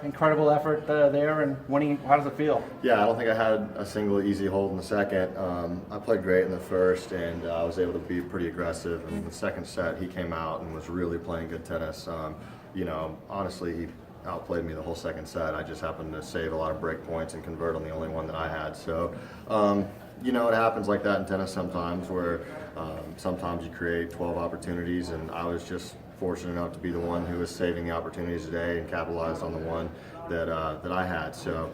Incredible effort there and winning. How does it feel? Yeah, I don't think I had a single easy hold in the second. I played great in the first, and I was able to be pretty aggressive. And in the second set, he came out and was really playing good tennis. Honestly, he outplayed me the whole second set. I just happened to save a lot of break points and convert on the only one that I had. So, it happens like that in tennis sometimes, where sometimes you create 12 opportunities, and I was just fortunate enough to be the one who was saving the opportunities today and capitalized on the one that I had. So,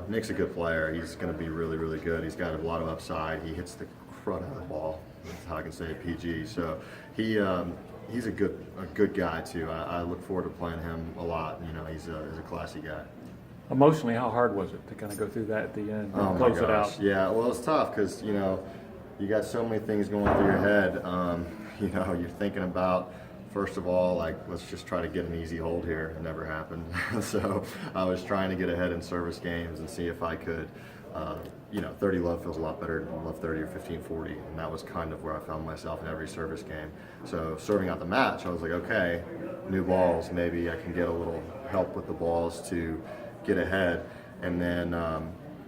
Nick's a good player. He's going to be really, really good. He's got a lot of upside. He hits the front of the ball. That's how I can say it, PG. So he's a good guy too. I look forward to playing him a lot. He's a classy guy. Emotionally, how hard was it to kind of go through that at the end and Oh close my it gosh. out? Yeah, well, it's tough because you got so many things going through your head. You're thinking about, first of all, like, let's just try to get an easy hold here. It never happened. So I was trying to get ahead in service games and see if I could. 30 love feels a lot better than love 30 or 15-40, and that was kind of where I found myself in every service game. So serving out the match, I was like, okay, new balls, maybe I can get a little help with the balls to get ahead. And then,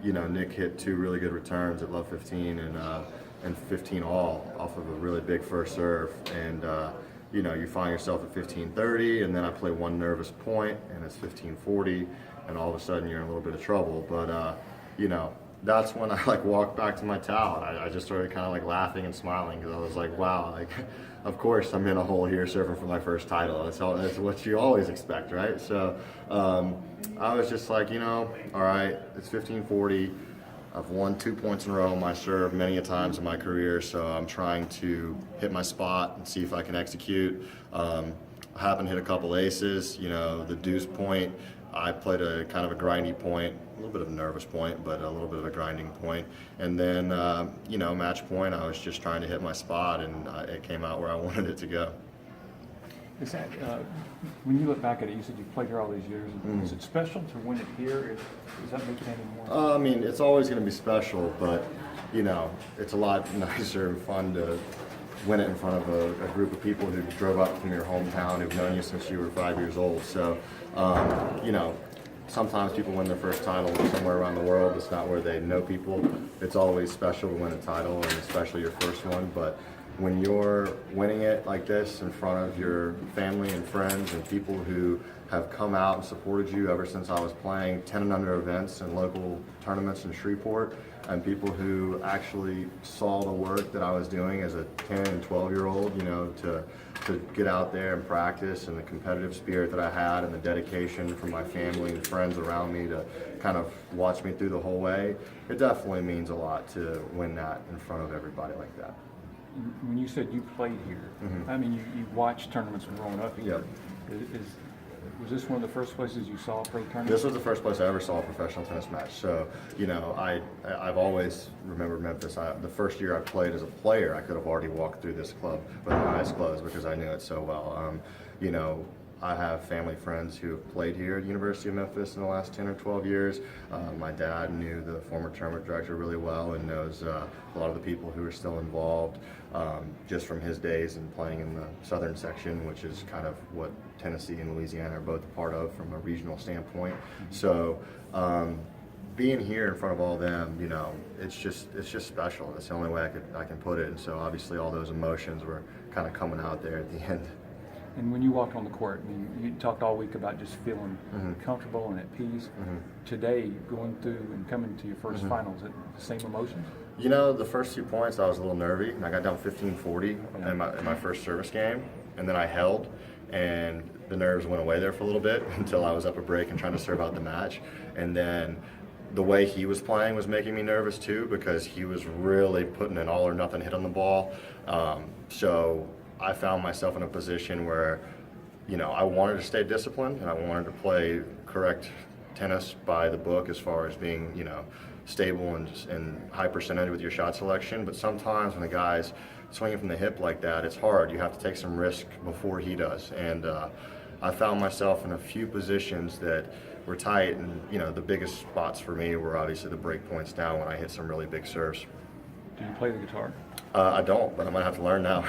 Nick hit two really good returns at love 15 and 15 all off of a really big first serve. And you find yourself at 15-30, and then I play one nervous point, and it's 15-40, and all of a sudden you're in a little bit of trouble. But that's when I walked back to my towel. I just started kind of laughing and smiling because I was like, wow, of course I'm in a hole here serving for my first title. That's what you always expect, right? So I was just like, all right, it's 15-40. I've won 2 points in a row on my serve many a times in my career, so I'm trying to hit my spot and see if I can execute. I happen to hit a couple aces. The deuce point, I played a kind of a grindy point, a little bit of a nervous point, but a little bit of a grinding point. And then, match point, I was just trying to hit my spot, and it came out where I wanted it to go. Is that, when you look back at it, you said you played here all these years. Is it special to win it here? Does that make it any more? It's always going to be special, but, it's a lot nicer and fun to win it in front of a group of people who drove up from your hometown, who've known you since you were 5 years old. So, sometimes people win their first title somewhere around the world. It's not where they know people. It's always special to win a title, and especially your first one. But when you're winning it like this in front of your family and friends and people who have come out and supported you ever since I was playing 10 and under events and local tournaments in Shreveport, and people who actually saw the work that I was doing as a 10 and 12-year-old, to get out there and practice, and the competitive spirit that I had and the dedication from my family and friends around me to kind of watch me through the whole way, it definitely means a lot to win that in front of everybody like that. When you said you played here, you watched tournaments when growing up here. Yep. Was this one of the first places you saw a pro tournament? This was the first place I ever saw a professional tennis match. So, I've always remembered Memphis. The first year I played as a player, I could have already walked through this club with my eyes closed because I knew it so well. I have family friends who have played here at the University of Memphis in the last 10 or 12 years. My dad knew the former tournament director really well and knows a lot of the people who are still involved just from his days and playing in the southern section, which is kind of what Tennessee and Louisiana are both a part of from a regional standpoint. So being here in front of all them, it's just special. That's the only way I can put it. And so obviously all those emotions were kind of coming out there at the end. And when you walked on the court, you talked all week about just feeling comfortable and at peace. Today, going through and coming to your first finals, is it the same emotions? The first 2 points, I was a little nervy, and I got down 15-40 in my first service game, and then I held, and the nerves went away there for a little bit until I was up a break and trying to serve out the match. And then the way he was playing was making me nervous too, because he was really putting an all or nothing hit on the ball. So I found myself in a position where, I wanted to stay disciplined and I wanted to play correct tennis by the book as far as being, stable and high percentage with your shot selection. But sometimes when a guy's swinging from the hip like that, it's hard. You have to take some risk before he does. And I found myself in a few positions that were tight, and the biggest spots for me were obviously the break points down when I hit some really big serves. Do you play the guitar? I don't, but I might have to learn now.